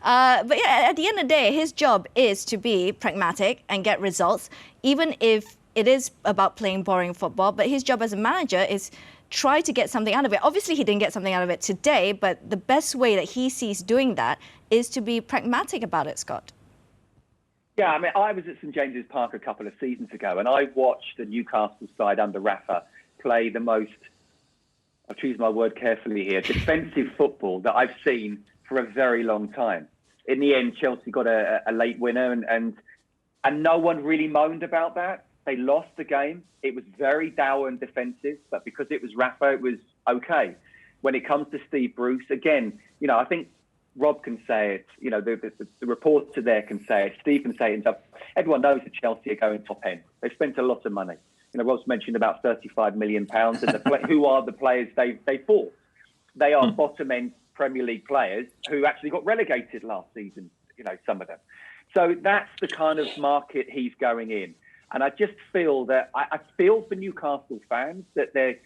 But yeah, at the end of the day, his job is to be pragmatic and get results, even if it is about playing boring football. But his job as a manager is try to get something out of it. Obviously, he didn't get something out of it today, but the best way that he sees doing that is to be pragmatic about it, Scott. Yeah, I mean, I was at St James's Park a couple of seasons ago, and I watched the Newcastle side under Rafa play the most, I'll choose my word carefully here, defensive football that I've seen for a very long time. In the end, Chelsea got a late winner, and no one really moaned about that. They lost the game. It was very dour and defensive, but because it was Rafa, it was okay. When it comes to Steve Bruce, again, you know, I think Rob can say it, you know, the reporter there can say it, Steve can say it himself. Everyone knows that Chelsea are going top end. They've spent a lot of money. You know, Rob's mentioned about £35 million, and who are the players they bought? They are bottom end Premier League players who actually got relegated last season, you know, some of them. So that's the kind of market he's going in. And I just feel that I feel for Newcastle fans that they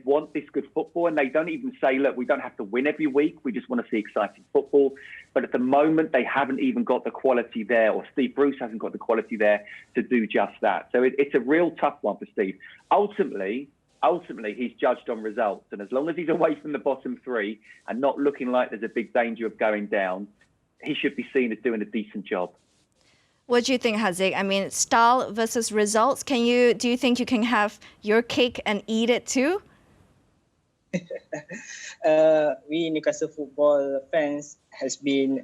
want this good football, and they don't even say, look, we don't have to win every week. We just want to see exciting football. But at the moment, they haven't even got the quality there, or Steve Bruce hasn't got the quality there to do just that. So it's a real tough one for Steve. Ultimately, he's judged on results. And as long as he's away from the bottom three and not looking like there's a big danger of going down, he should be seen as doing a decent job. What do you think, Haziq? I mean, style versus results. Do you think you can have your cake and eat it too? We Newcastle football fans has been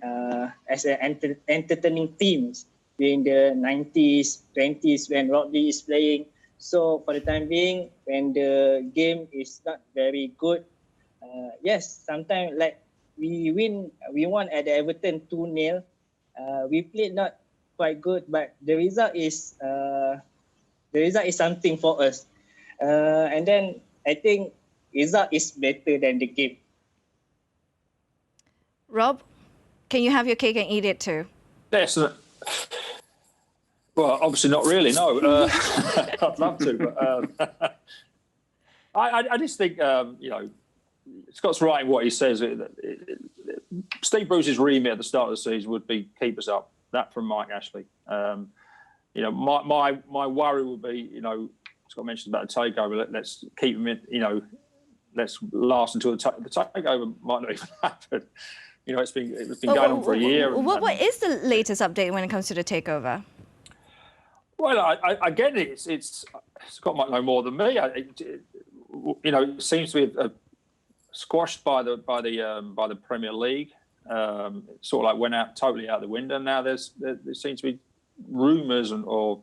as an entertaining teams during the 90s, 20s when Rodney is playing. So for the time being, when the game is not very good, yes, sometimes like we won at the Everton 2-0. We played not quite good, but the result is something for us. And then I think result is better than the game. Rob, can you have your cake and eat it too? Yes. Well, obviously not really, no. I'd love to, but I just think, you know, Scott's right in what he says. Steve Bruce's remit at the start of the season would be keep us up. That from Mike Ashley. You know, my worry would be, you know, Scott mentioned about the takeover. Let's keep him in, you know, let's last until the takeover might not even happen. You know, it's been going on for a year. What is the latest update when it comes to the takeover? Well, again, it's Scott might know more than me. You know, it seems to be squashed by the Premier League. It sort of like went totally out the window. Now there seems to be rumours or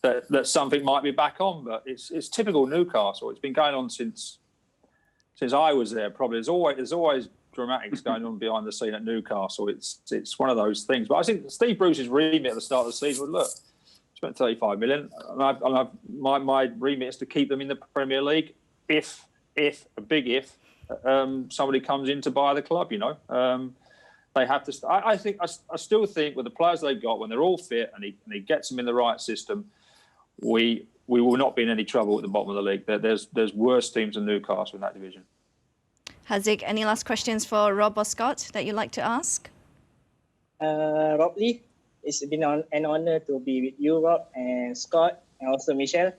that something might be back on, but it's typical Newcastle. It's been going on since I was there. Probably there's always dramatics going on behind the scene at Newcastle. It's one of those things. But I think Steve Bruce's remit at the start of the season was, look, spent 35 million, and my remit is to keep them in the Premier League. If a big if somebody comes in to buy the club, you know. They have to. I still think with the players they've got, when they're all fit and he gets them in the right system, we will not be in any trouble at the bottom of the league. There's worse teams than Newcastle in that division. Haziq, any last questions for Rob or Scott that you'd like to ask? Rob Lee, it's been an honor to be with you, Rob, and Scott, and also Michelle.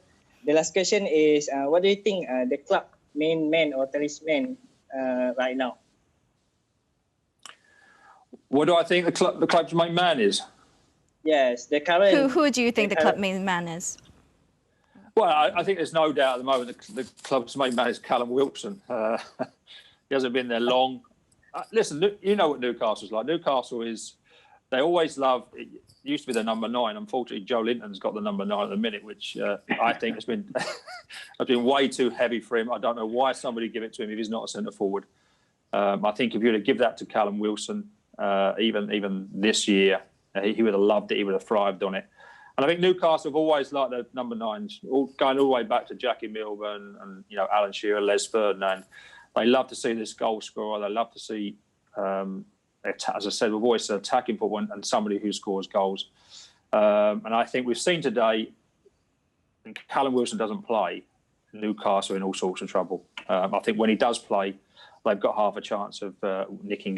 The last question is, what do you think the club main man or talisman right now? What do I think the club's main man is? Yes, the current. Who do you think the club main man is? Well, I think there's no doubt at the moment the club's main man is Callum Wilson. He hasn't been there long. Listen, you know what Newcastle's like. Newcastle is, they always love, it used to be the number 9. Unfortunately, Joelinton's got the number 9 at the minute, which I think has been way too heavy for him. I don't know why somebody give it to him if he's not a centre forward. I think if you were to give that to Callum Wilson, even this year, he would have loved it. He would have thrived on it. And I think Newcastle have always liked the number 9s, going all the way back to Jackie Milburn and you know Alan Shearer, Les Ferdinand. They love to see this goal scorer. They love to see, as I said, we've always said attacking football and somebody who scores goals. And I think we've seen today, when Callum Wilson doesn't play, Newcastle are in all sorts of trouble. I think when he does play, they've got half a chance of nicking